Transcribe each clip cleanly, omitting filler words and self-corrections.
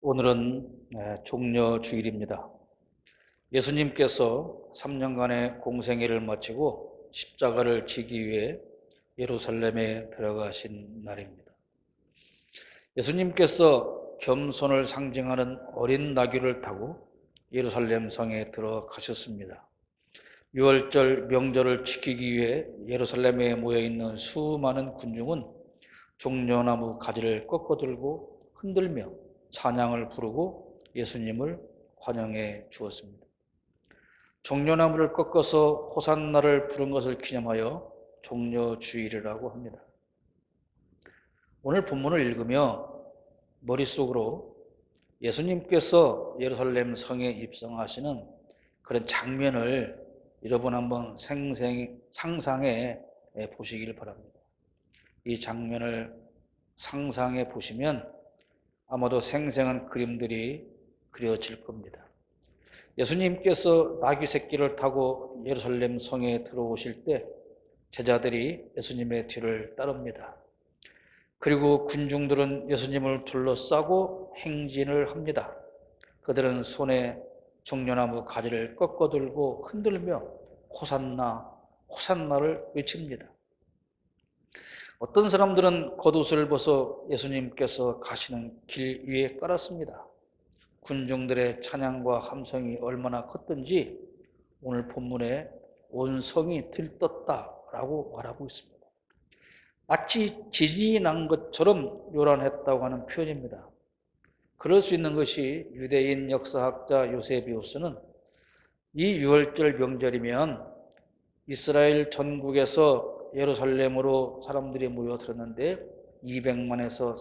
오늘은 종려 주일입니다. 예수님께서 3년간의 공생애를 마치고 십자가를 지기 위해 예루살렘에 들어가신 날입니다. 예수님께서 겸손을 상징하는 어린 나귀를 타고 예루살렘 성에 들어가셨습니다. 유월절 명절을 지키기 위해 예루살렘에 모여있는 수많은 군중은 종려나무 가지를 꺾어들고 흔들며 찬양을 부르고 예수님을 환영해 주었습니다. 종려나무를 꺾어서 호산나를 부른 것을 기념하여 종려주일이라고 합니다. 오늘 본문을 읽으며 머릿속으로 예수님께서 예루살렘 성에 입성하시는 그런 장면을 여러분 한번 상상해 보시길 바랍니다. 이 장면을 상상해 보시면 아마도 생생한 그림들이 그려질 겁니다. 예수님께서 나귀 새끼를 타고 예루살렘 성에 들어오실 때 제자들이 예수님의 뒤를 따릅니다. 그리고 군중들은 예수님을 둘러싸고 행진을 합니다. 그들은 손에 종려나무 가지를 꺾어들고 흔들며 호산나, 호산나를 외칩니다. 어떤 사람들은 겉옷을 벗어 예수님께서 가시는 길 위에 깔았습니다. 군중들의 찬양과 함성이 얼마나 컸던지 오늘 본문에 온 성이 들떴다라고 말하고 있습니다. 마치 지진이 난 것처럼 요란했다고 하는 표현입니다. 그럴 수 있는 것이 유대인 역사학자 요세비우스는 이 유월절 명절이면 이스라엘 전국에서 예루살렘으로 사람들이 모여들었는데 200만에서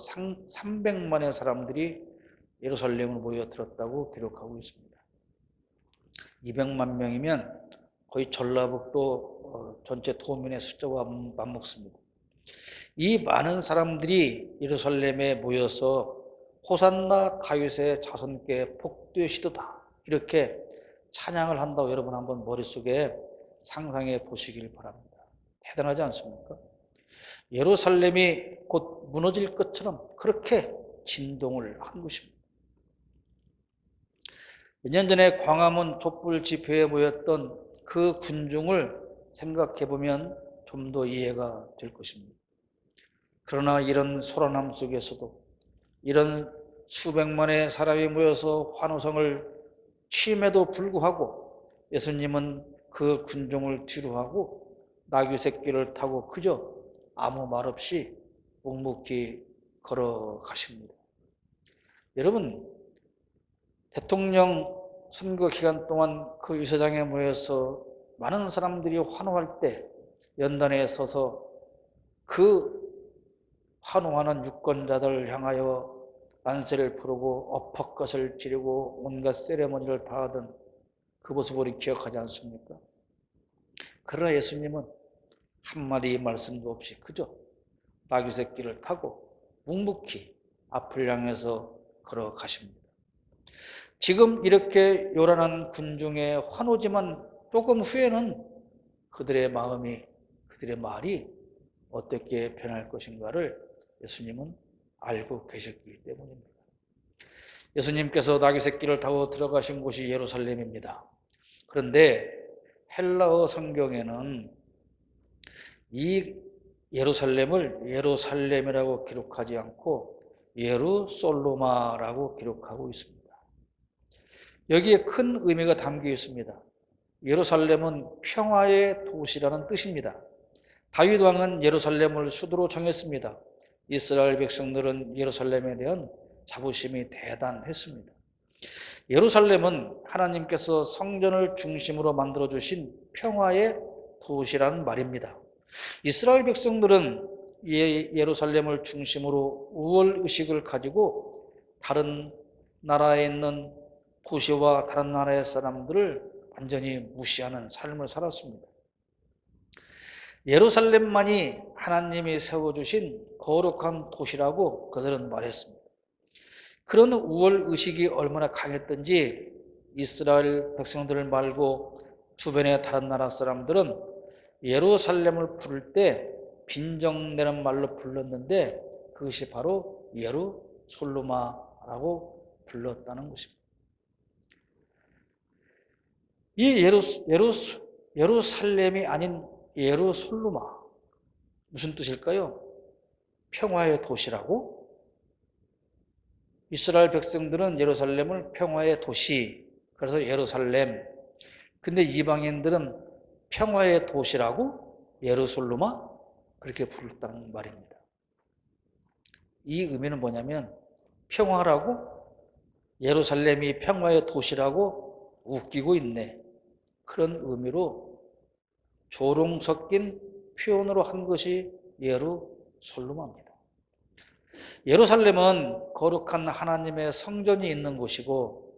300만의 사람들이 예루살렘으로 모여들었다고 기록하고 있습니다. 200만 명이면 거의 전라북도 전체 도민의 숫자와 맞먹습니다. 이 많은 사람들이 예루살렘에 모여서 호산나 다윗의 자손께 복되시도다 이렇게 찬양을 한다고 여러분 한번 머릿속에 상상해 보시길 바랍니다. 대단하지 않습니까? 예루살렘이 곧 무너질 것처럼 그렇게 진동을 한 것입니다. 몇 년 전에 광화문 촛불 집회에 모였던 그 군중을 생각해 보면 좀 더 이해가 될 것입니다. 그러나 이런 소란함 속에서도 이런 수백만의 사람이 모여서 환호성을 취임에도 불구하고 예수님은 그 군중을 뒤로하고 나귀 새끼를 타고 그저 아무 말 없이 묵묵히 걸어가십니다. 여러분, 대통령 선거 기간 동안 그 유세장에 모여서 많은 사람들이 환호할 때 연단에 서서 그 환호하는 유권자들을 향하여 만세를 부르고 엎어컷을 지르고 온갖 세레머니를 다 하던 그 모습을 우리 기억하지 않습니까? 그러나 예수님은 한마디 말씀도 없이 그저 나귀 새끼를 타고 묵묵히 앞을 향해서 걸어가십니다. 지금 이렇게 요란한 군중의 환호지만 조금 후에는 그들의 마음이, 그들의 말이 어떻게 변할 것인가를 예수님은 알고 계셨기 때문입니다. 예수님께서 나귀 새끼를 타고 들어가신 곳이 예루살렘입니다. 그런데 헬라어 성경에는 이 예루살렘을 예루살렘이라고 기록하지 않고 예루솔로마라고 기록하고 있습니다. 여기에 큰 의미가 담겨 있습니다. 예루살렘은 평화의 도시라는 뜻입니다. 다윗 왕은 예루살렘을 수도로 정했습니다. 이스라엘 백성들은 예루살렘에 대한 자부심이 대단했습니다. 예루살렘은 하나님께서 성전을 중심으로 만들어주신 평화의 도시라는 말입니다. 이스라엘 백성들은 예루살렘을 중심으로 우월의식을 가지고 다른 나라에 있는 도시와 다른 나라의 사람들을 완전히 무시하는 삶을 살았습니다. 예루살렘만이 하나님이 세워주신 거룩한 도시라고 그들은 말했습니다. 그런 우월의식이 얼마나 강했던지 이스라엘 백성들을 말고 주변의 다른 나라 사람들은 예루살렘을 부를 때 빈정내는 말로 불렀는데 그것이 바로 예루솔로마라고 불렀다는 것입니다. 이 예루살렘이 아닌 예루솔루마, 무슨 뜻일까요? 평화의 도시라고? 이스라엘 백성들은 예루살렘을 평화의 도시, 그래서 예루살렘. 근데 이방인들은 평화의 도시라고 예루솔루마 그렇게 부르다는 말입니다. 이 의미는 뭐냐면 평화라고 예루살렘이 평화의 도시라고 웃기고 있네. 그런 의미로 조롱 섞인 표현으로 한 것이 예루솔루마입니다. 예루살렘은 거룩한 하나님의 성전이 있는 곳이고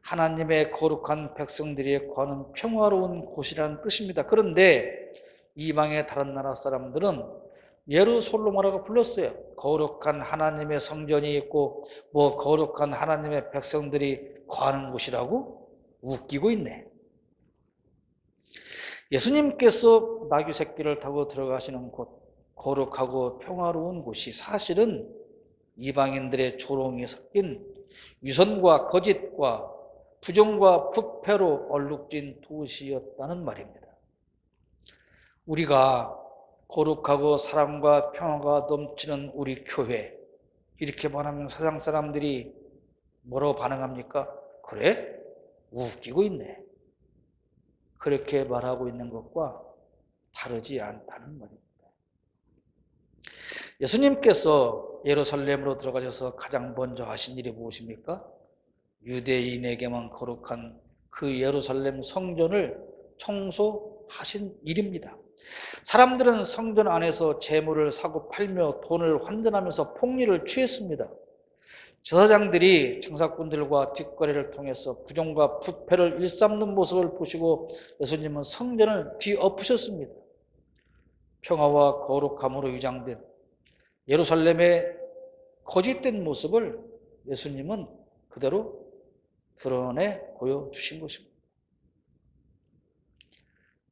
하나님의 거룩한 백성들이 거하는 평화로운 곳이라는 뜻입니다. 그런데 이방의 다른 나라 사람들은 예루솔로마라고 불렀어요. 거룩한 하나님의 성전이 있고 거룩한 하나님의 백성들이 거하는 곳이라고 웃기고 있네. 예수님께서 나귀 새끼를 타고 들어가시는 곳, 거룩하고 평화로운 곳이 사실은 이방인들의 조롱이 섞인 위선과 거짓과 부정과 부패로 얼룩진 도시였다는 말입니다. 우리가 거룩하고 사랑과 평화가 넘치는 우리 교회, 이렇게 말하면 세상 사람들이 뭐라고 반응합니까? 그래? 웃기고 있네. 그렇게 말하고 있는 것과 다르지 않다는 말입니다. 예수님께서 예루살렘으로 들어가셔서 가장 먼저 하신 일이 무엇입니까? 유대인에게만 거룩한 그 예루살렘 성전을 청소하신 일입니다. 사람들은 성전 안에서 재물을 사고 팔며 돈을 환전하면서 폭리를 취했습니다. 제사장들이 장사꾼들과 뒷거래를 통해서 부정과 부패를 일삼는 모습을 보시고 예수님은 성전을 뒤엎으셨습니다. 평화와 거룩함으로 위장된 예루살렘의 거짓된 모습을 예수님은 그대로 드러내 보여주신 것입니다.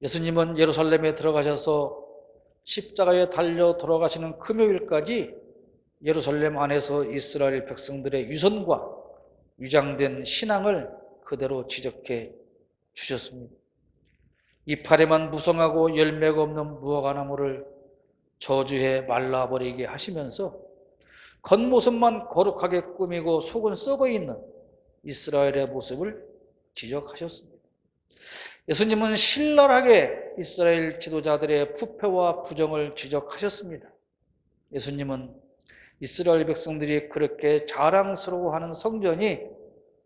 예수님은 예루살렘에 들어가셔서 십자가에 달려 돌아가시는 금요일까지 예루살렘 안에서 이스라엘 백성들의 위선과 위장된 신앙을 그대로 지적해 주셨습니다. 이파리만 무성하고 열매가 없는 무화과나무를 저주해 말라버리게 하시면서 겉모습만 거룩하게 꾸미고 속은 썩어있는 이스라엘의 모습을 지적하셨습니다. 예수님은 신랄하게 이스라엘 지도자들의 부패와 부정을 지적하셨습니다. 예수님은 이스라엘 백성들이 그렇게 자랑스러워하는 성전이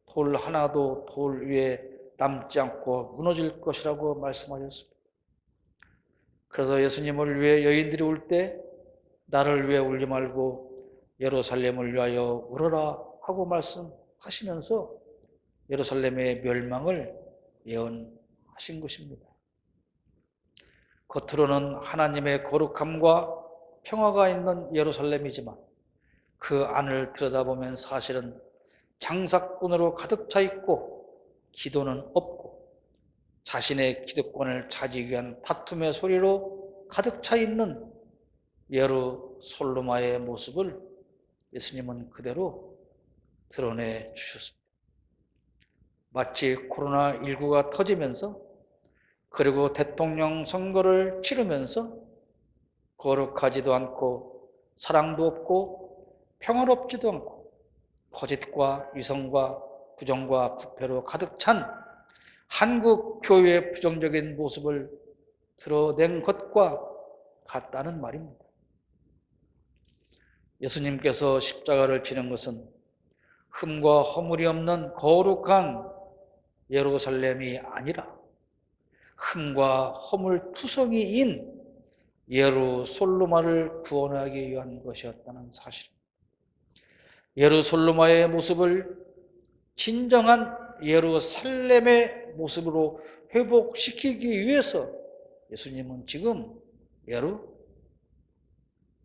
돌 하나도 돌 위에 남지 않고 무너질 것이라고 말씀하셨습니다. 그래서 예수님을 위해 여인들이 울 때 나를 위해 울지 말고 예루살렘을 위하여 울어라 하고 말씀하시면서 예루살렘의 멸망을 예언하신 것입니다. 겉으로는 하나님의 거룩함과 평화가 있는 예루살렘이지만 그 안을 들여다보면 사실은 장사꾼으로 가득 차 있고 기도는 없고 자신의 기득권을 차지하기 위한 다툼의 소리로 가득 차 있는 예루솔로마의 모습을 예수님은 그대로 드러내 주셨습니다. 마치 코로나19가 터지면서 그리고 대통령 선거를 치르면서 거룩하지도 않고 사랑도 없고 평화롭지도 않고 거짓과 위선과 부정과 부패로 가득 찬 한국 교회의 부정적인 모습을 드러낸 것과 같다는 말입니다. 예수님께서 십자가를 지는 것은 흠과 허물이 없는 거룩한 예루살렘이 아니라 흠과 허물 투성이인 예루솔로마를 구원하기 위한 것이었다는 사실입니다. 예루솔로마의 모습을 진정한 예루살렘의 모습으로 회복시키기 위해서 예수님은 지금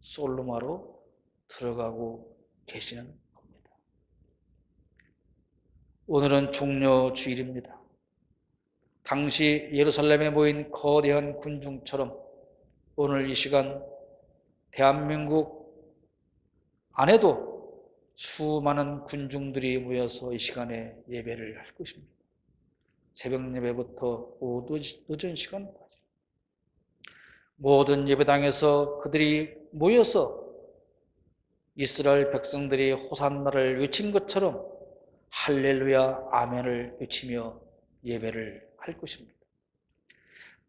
예루솔로마로 들어가고 계시는 겁니다. 오늘은 종려주일입니다. 당시 예루살렘에 모인 거대한 군중처럼 오늘 이 시간 대한민국 안에도 수많은 군중들이 모여서 이 시간에 예배를 할 것입니다. 새벽 예배부터 오후 늦은 시간까지 모든 예배당에서 그들이 모여서 이스라엘 백성들이 호산나를 외친 것처럼 할렐루야 아멘을 외치며 예배를 할 것입니다.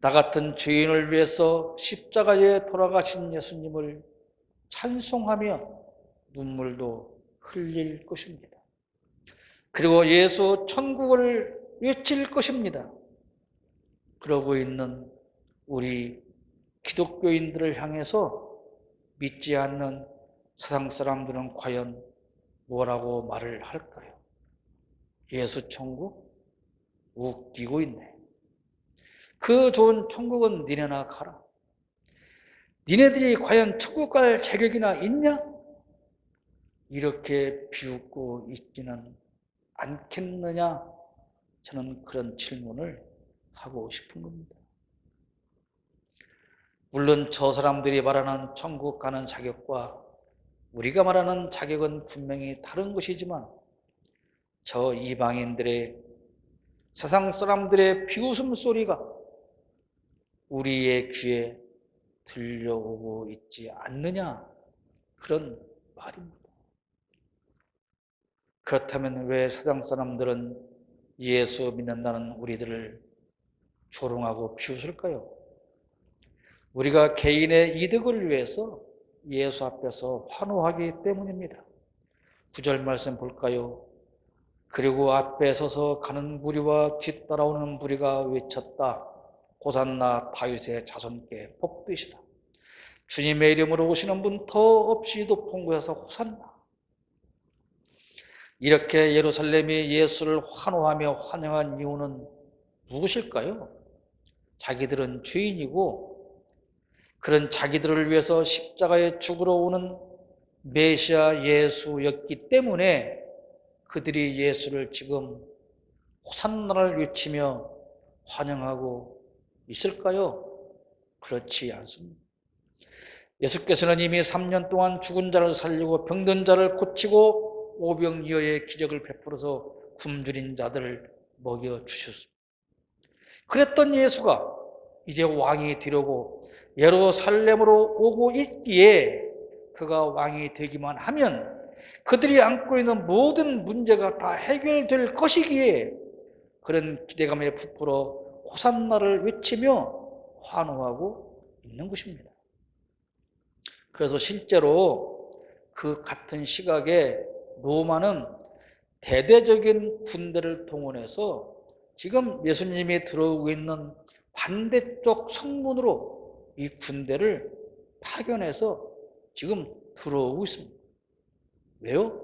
나 같은 죄인을 위해서 십자가에 돌아가신 예수님을 찬송하며 눈물도 흘릴 것입니다. 그리고 예수 천국을 외칠 것입니다. 그러고 있는 우리 기독교인들을 향해서 믿지 않는 세상 사람들은 과연 뭐라고 말을 할까요? 예수 천국? 웃기고 있네. 그 좋은 천국은 니네나 가라. 니네들이 과연 천국 갈 자격이나 있냐? 이렇게 비웃고 있지는 않겠느냐? 저는 그런 질문을 하고 싶은 겁니다. 물론 저 사람들이 말하는 천국 가는 자격과 우리가 말하는 자격은 분명히 다른 것이지만 저 이방인들의 세상 사람들의 비웃음 소리가 우리의 귀에 들려오고 있지 않느냐? 그런 말입니다. 그렇다면 왜 세상 사람들은 예수 믿는다는 우리들을 조롱하고 비웃을까요? 우리가 개인의 이득을 위해서 예수 앞에서 환호하기 때문입니다. 9절 말씀 볼까요? 그리고 앞에 서서 가는 무리와 뒤따라오는 무리가 외쳤다. 호산나 다윗의 자손께 복되시다. 주님의 이름으로 오시는 분 더 없이 높은 곳에서 호산나. 이렇게 예루살렘이 예수를 환호하며 환영한 이유는 무엇일까요? 자기들은 죄인이고 그런 자기들을 위해서 십자가에 죽으러 오는 메시아 예수였기 때문에 그들이 예수를 지금 호산나를 외치며 환영하고 있을까요? 그렇지 않습니다. 예수께서는 이미 3년 동안 죽은 자를 살리고 병든 자를 고치고 오병이어의 기적을 베풀어서 굶주린 자들을 먹여주셨습니다. 그랬던 예수가 이제 왕이 되려고 예루살렘으로 오고 있기에 그가 왕이 되기만 하면 그들이 안고 있는 모든 문제가 다 해결될 것이기에 그런 기대감에 부풀어 호산나를 외치며 환호하고 있는 것입니다. 그래서 실제로 그 같은 시각에 로마는 대대적인 군대를 동원해서 지금 예수님이 들어오고 있는 반대쪽 성문으로 이 군대를 파견해서 지금 들어오고 있습니다. 왜요?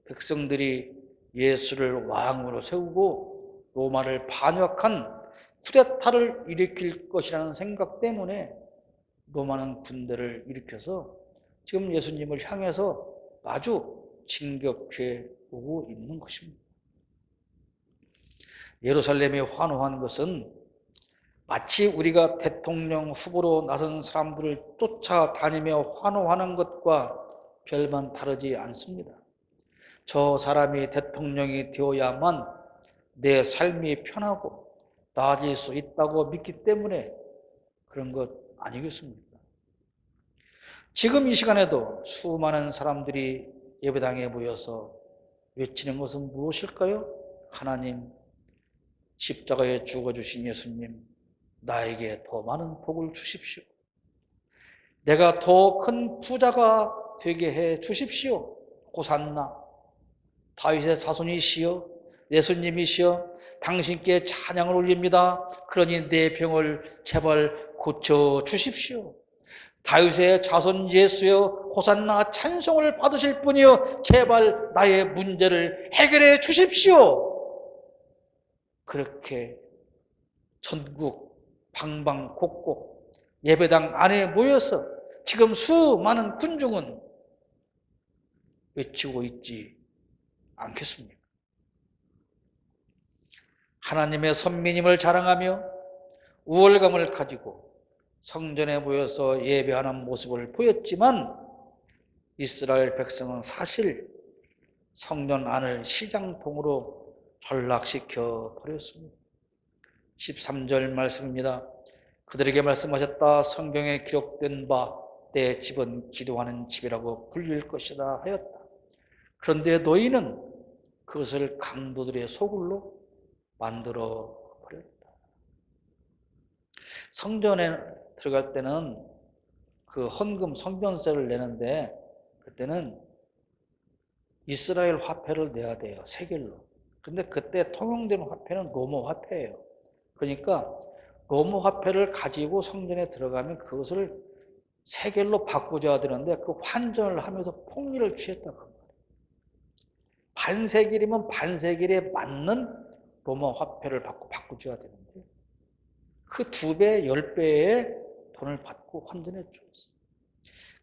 백성들이 예수를 왕으로 세우고 로마를 반역한 쿠데타를 일으킬 것이라는 생각 때문에 로마는 군대를 일으켜서 지금 예수님을 향해서 아주 진격해 오고 있는 것입니다. 예루살렘이 환호한 것은 마치 우리가 대통령 후보로 나선 사람들을 쫓아다니며 환호하는 것과 별반 다르지 않습니다. 저 사람이 대통령이 되어야만 내 삶이 편하고 나아질 수 있다고 믿기 때문에 그런 것 아니겠습니까? 지금 이 시간에도 수많은 사람들이 예배당에 모여서 외치는 것은 무엇일까요? 하나님, 십자가에 죽어주신 예수님, 나에게 더 많은 복을 주십시오. 내가 더 큰 부자가 되게 해 주십시오. 호산나, 다윗의 자손이시여, 예수님이시여, 당신께 찬양을 올립니다. 그러니 내 병을 제발 고쳐 주십시오. 다윗의 자손 예수여, 호산나 찬송을 받으실 분이여, 제발 나의 문제를 해결해 주십시오. 그렇게 전국 방방곡곡 예배당 안에 모여서 지금 수많은 군중은 외치고 있지 않겠습니까? 하나님의 선민임을 자랑하며 우월감을 가지고 성전에 모여서 예배하는 모습을 보였지만 이스라엘 백성은 사실 성전 안을 시장통으로 전락시켜 버렸습니다. 13절 말씀입니다. 그들에게 말씀하셨다. 성경에 기록된 바 내 집은 기도하는 집이라고 불릴 것이다 하였다. 그런데 너희는 그것을 강도들의 소굴로 만들어 버렸다. 성전에 들어갈 때는 그 헌금 성전세를 내는데 그때는 이스라엘 화폐를 내야 돼요. 세겔로. 근데 그때 통용되는 화폐는 로마 화폐예요. 그러니까 로마 화폐를 가지고 성전에 들어가면 그것을 세겔로 바꾸줘야 되는데 그 환전을 하면서 폭리를 취했다고 합니다. 반세겔이면 반세겔에 맞는 로마 화폐를 받고 바꾸줘야 되는데 그 2배, 10배의 돈을 받고 환전해 줬어요.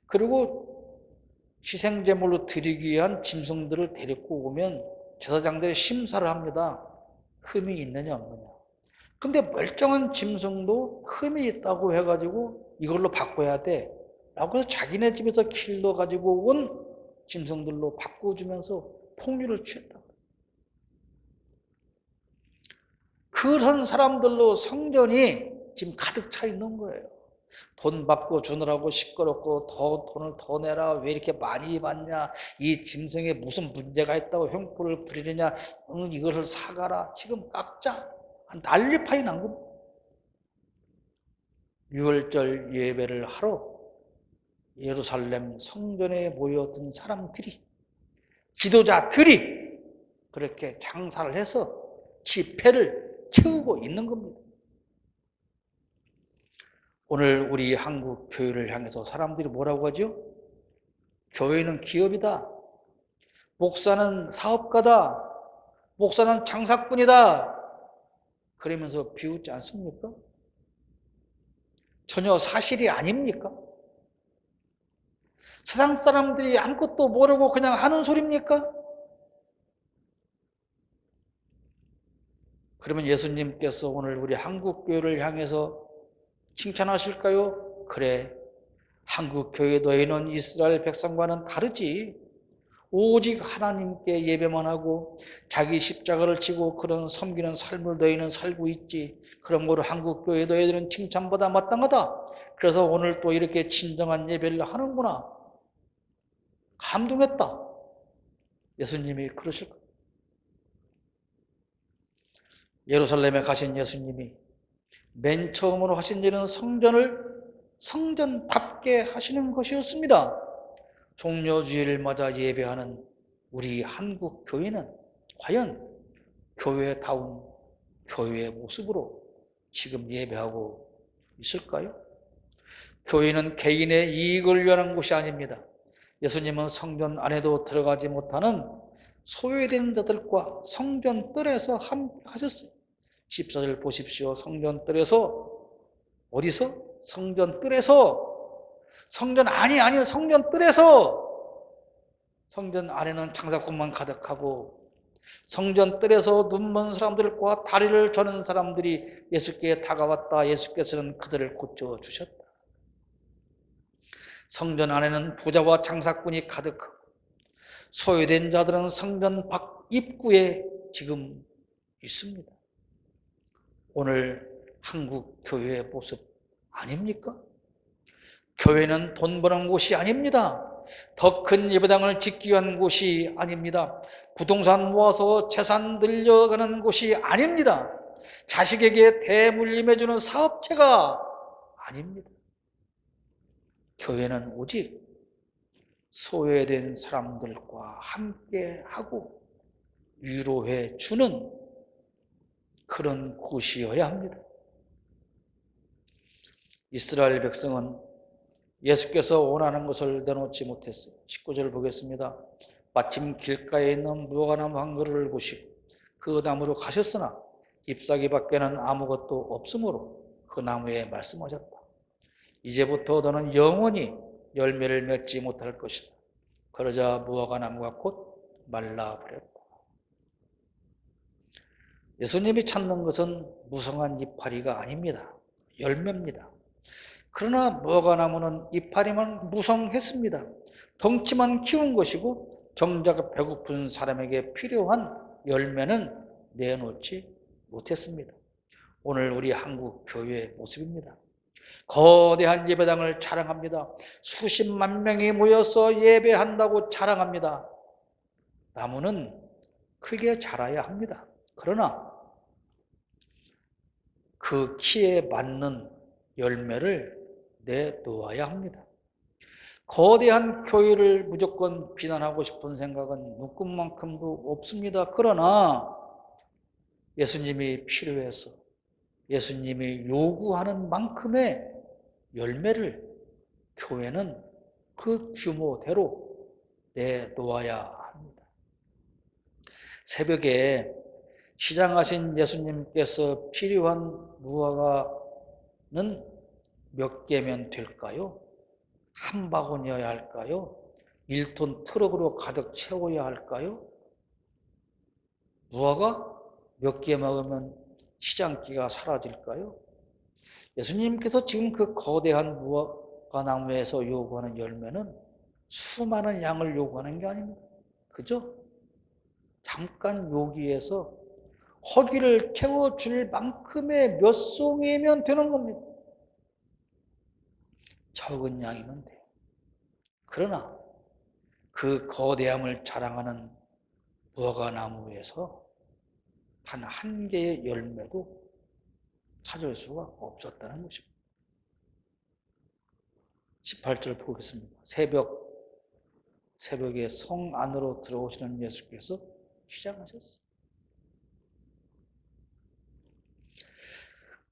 그리고 희생제물로 드리기 위한 짐승들을 데리고 오면 제사장들이 심사를 합니다. 흠이 있느냐 없느냐. 근데 멀쩡한 짐승도 흠이 있다고 해가지고 이걸로 바꿔야 돼 라고 해서 자기네 집에서 길러가지고 온 짐승들로 바꿔주면서 폭리를 취했다. 그런 사람들로 성전이 지금 가득 차 있는 거예요. 돈 받고 주느라고 시끄럽고 돈을 더 내라, 왜 이렇게 많이 받냐, 이 짐승에 무슨 문제가 있다고 흉포를 부리느냐, 이것을 사가라, 지금 깎자, 난리파이 난 겁니다. 6월절 예배를 하러 예루살렘 성전에 모여든 사람들이, 지도자들이 그렇게 장사를 해서 지폐를 채우고 있는 겁니다. 오늘 우리 한국 교회를 향해서 사람들이 뭐라고 하죠? 교회는 기업이다. 목사는 사업가다. 목사는 장사꾼이다. 그러면서 비웃지 않습니까? 전혀 사실이 아닙니까? 세상 사람들이 아무것도 모르고 그냥 하는 소리입니까? 그러면 예수님께서 오늘 우리 한국 교회를 향해서 칭찬하실까요? 그래, 한국 교회 너희는 이스라엘 백성과는 다르지. 오직 하나님께 예배만 하고 자기 십자가를 지고 그런 섬기는 삶을 너희는 살고 있지. 그런 거로 한국 교회 너희들은 칭찬보다 마땅하다. 그래서 오늘 또 이렇게 진정한 예배를 하는구나. 감동했다. 예수님이 그러실 거예요. 예루살렘에 가신 예수님이 맨 처음으로 하신 일은 성전을 성전답게 하시는 것이었습니다. 종려주일을 맞아 예배하는 우리 한국 교회는 과연 교회다운 교회의 모습으로 지금 예배하고 있을까요? 교회는 개인의 이익을 위한 곳이 아닙니다. 예수님은 성전 안에도 들어가지 못하는 소외된 자들과 성전 뜰에서 함께 하셨어요. 14절 보십시오. 성전 뜰에서, 어디서? 성전 뜰에서. 성전 안이 아닌 성전 뜰에서. 성전 안에는 장사꾼만 가득하고 성전 뜰에서 눈먼 사람들과 다리를 저는 사람들이 예수께 다가왔다. 예수께서는 그들을 고쳐주셨다. 성전 안에는 부자와 장사꾼이 가득하고 소외된 자들은 성전 밖 입구에 지금 있습니다. 오늘 한국 교회의 모습 아닙니까? 교회는 돈 버는 곳이 아닙니다. 더 큰 예배당을 짓기 위한 곳이 아닙니다. 부동산 모아서 재산 늘려가는 곳이 아닙니다. 자식에게 대물림해주는 사업체가 아닙니다. 교회는 오직 소외된 사람들과 함께하고 위로해 주는 그런 곳이어야 합니다. 이스라엘 백성은 예수께서 원하는 것을 내놓지 못했어요. 19절 보겠습니다. 마침 길가에 있는 무화과나무 한 그루를 보시고 그 나무로 가셨으나 잎사귀 밖에는 아무것도 없으므로 그 나무에 말씀하셨다. 이제부터 너는 영원히 열매를 맺지 못할 것이다. 그러자 무화과나무가 곧 말라버렸다. 예수님이 찾는 것은 무성한 이파리가 아닙니다. 열매입니다. 그러나 무화과나무는 이파리만 무성했습니다. 덩치만 키운 것이고 정작 배고픈 사람에게 필요한 열매는 내놓지 못했습니다. 오늘 우리 한국 교회의 모습입니다. 거대한 예배당을 자랑합니다. 수십만 명이 모여서 예배한다고 자랑합니다. 나무는 크게 자라야 합니다. 그러나 그 키에 맞는 열매를 내놓아야 합니다. 거대한 교회를 무조건 비난하고 싶은 생각은 눈꽃만큼도 없습니다. 그러나 예수님이 필요해서 예수님이 요구하는 만큼의 열매를 교회는 그 규모대로 내놓아야 합니다. 새벽에 시장하신 예수님께서 필요한 무화과는 몇 개면 될까요? 한 바구니여야 할까요? 1톤 트럭으로 가득 채워야 할까요? 무화과 몇 개 먹으면 시장기가 사라질까요? 예수님께서 지금 그 거대한 무화과 나무에서 요구하는 열매는 수많은 양을 요구하는 게 아닙니다. 그죠? 잠깐 여기에서 허기를 채워줄 만큼의 몇 송이면 되는 겁니다. 적은 양이면 돼요. 그러나 그 거대함을 자랑하는 무화과 나무에서 단 한 개의 열매도 찾을 수가 없었다는 것입니다. 18절 보겠습니다. 새벽에 성 안으로 들어오시는 예수께서 시작하셨어요.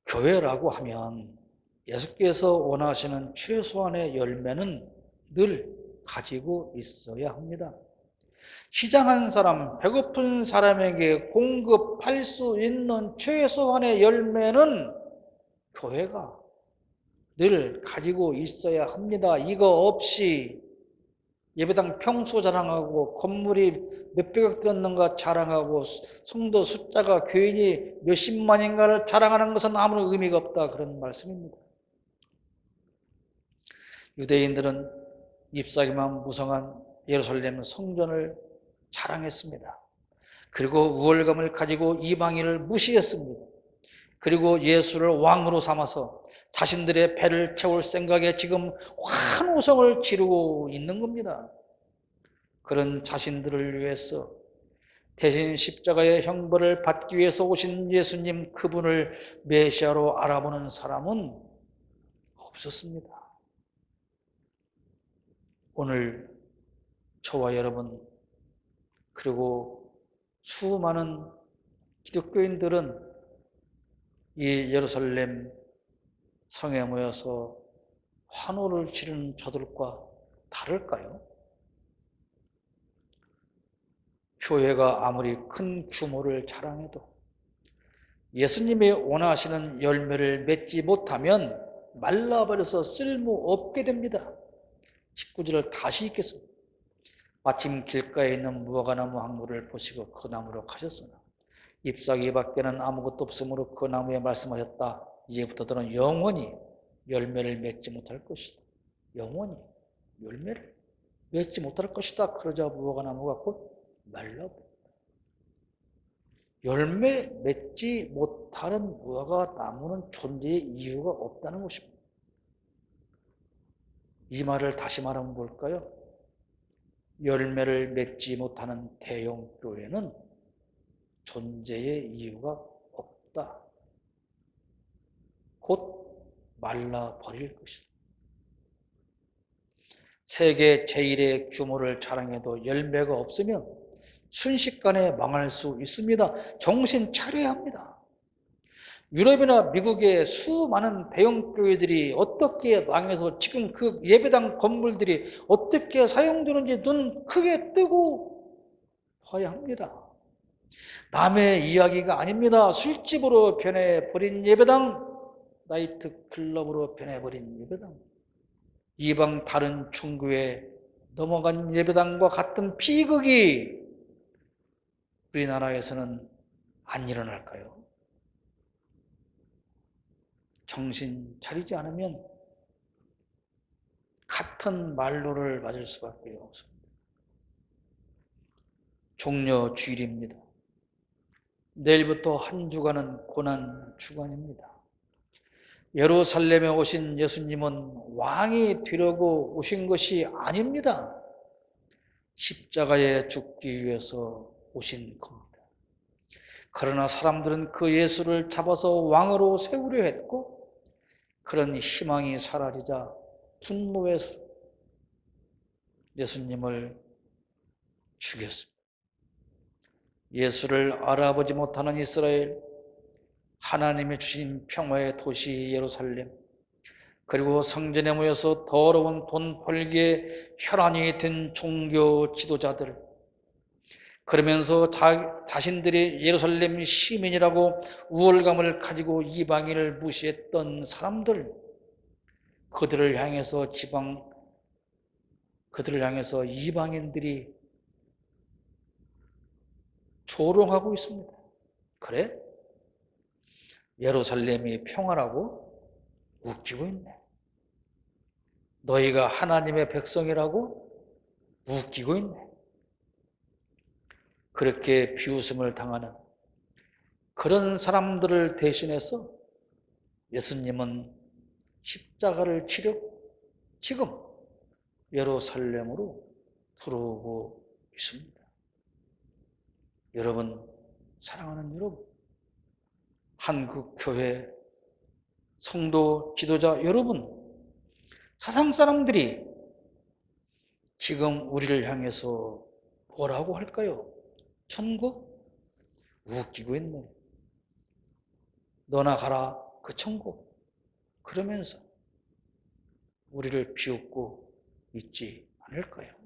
교회라고 하면 예수께서 원하시는 최소한의 열매는 늘 가지고 있어야 합니다. 시장한 사람, 배고픈 사람에게 공급할 수 있는 최소한의 열매는 교회가 늘 가지고 있어야 합니다. 이거 없이 예배당 평수 자랑하고 건물이 몇백억 들었는가 자랑하고 성도 숫자가 교인이 몇십만인가를 자랑하는 것은 아무런 의미가 없다, 그런 말씀입니다. 유대인들은 잎사귀만 무성한 예루살렘 성전을 자랑했습니다. 그리고 우월감을 가지고 이방인을 무시했습니다. 그리고 예수를 왕으로 삼아서 자신들의 배를 채울 생각에 지금 환호성을 지르고 있는 겁니다. 그런 자신들을 위해서 대신 십자가의 형벌을 받기 위해서 오신 예수님, 그분을 메시아로 알아보는 사람은 없었습니다. 오늘 저와 여러분 그리고 수많은 기독교인들은 이 예루살렘 성에 모여서 환호를 지르는 저들과 다를까요? 교회가 아무리 큰 규모를 자랑해도 예수님이 원하시는 열매를 맺지 못하면 말라버려서 쓸모없게 됩니다. 19절을 다시 읽겠습니다. 마침 길가에 있는 무화과나무 한 그루를 보시고 그 나무로 가셨으나 잎사귀 밖에는 아무것도 없으므로 그 나무에 말씀하셨다. 이제부터 너는 영원히 열매를 맺지 못할 것이다. 영원히 열매를 맺지 못할 것이다. 그러자 무화과나무가 곧 말라버렸다. 열매 맺지 못하는 무화과나무는 존재의 이유가 없다는 것입니다. 이 말을 다시 말하면 뭘까요? 열매를 맺지 못하는 대형 교회는 존재의 이유가 없다. 곧 말라버릴 것이다. 세계 제1의 규모를 자랑해도 열매가 없으면 순식간에 망할 수 있습니다. 정신 차려야 합니다. 유럽이나 미국의 수많은 대형 교회들이 어떻게 망해서 지금 그 예배당 건물들이 어떻게 사용되는지 눈 크게 뜨고 봐야 합니다. 남의 이야기가 아닙니다. 술집으로 변해버린 예배당, 나이트클럽으로 변해버린 예배당, 이방 다른 종교에 넘어간 예배당과 같은 비극이 우리나라에서는 안 일어날까요? 정신 차리지 않으면 같은 말로를 맞을 수밖에 없습니다. 종려 주일입니다. 내일부터 한 주간은 고난 주간입니다. 예루살렘에 오신 예수님은 왕이 되려고 오신 것이 아닙니다. 십자가에 죽기 위해서 오신 겁니다. 그러나 사람들은 그 예수를 잡아서 왕으로 세우려 했고, 그런 희망이 사라지자 분노해서 예수님을 죽였습니다. 예수를 알아보지 못하는 이스라엘, 하나님이 주신 평화의 도시 예루살렘, 그리고 성전에 모여서 더러운 돈 벌기에 혈안이 된 종교 지도자들, 그러면서 자신들이 예루살렘 시민이라고 우월감을 가지고 이방인을 무시했던 사람들, 그들을 향해서 이방인들이 조롱하고 있습니다. 그래? 예루살렘이 평화라고? 웃기고 있네. 너희가 하나님의 백성이라고? 웃기고 있네. 그렇게 비웃음을 당하는 그런 사람들을 대신해서 예수님은 십자가를 치려고 지금 예루살렘으로 들어오고 있습니다. 여러분, 사랑하는 여러분, 한국교회 성도 지도자 여러분, 세상 사람들이 지금 우리를 향해서 뭐라고 할까요? 천국? 웃기고 있네. 너나 가라, 그 천국. 그러면서 우리를 비웃고 있지 않을까요?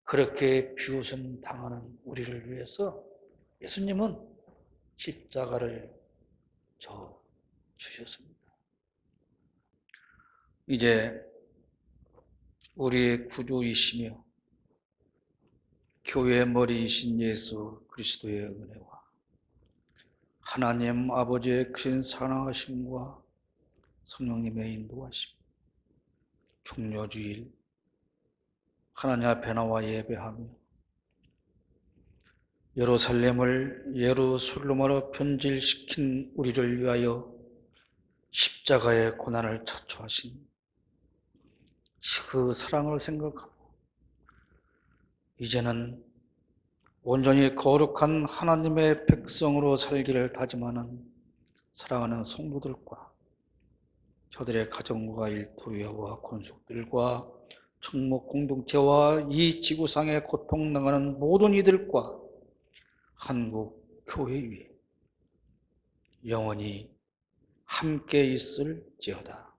그렇게 비웃음 당하는 우리를 위해서 예수님은 십자가를 져 주셨습니다. 이제 우리의 구주이시며 교회의 머리이신 예수 그리스도의 은혜와 하나님 아버지의 크신 사랑하심과 성령님의 인도하심, 종려주일 하나님 앞에 나와 예배하며 예루살렘을 예루살렘으로 변질시킨 우리를 위하여 십자가의 고난을 자초하신 그 사랑을 생각하고 이제는 온전히 거룩한 하나님의 백성으로 살기를 다짐하는 사랑하는 성도들과 저들의 가정과 일터와 권속들과 청목 공동체와 이 지구상에 고통당하는 모든 이들과 한국 교회 위에 영원히 함께 있을지어다.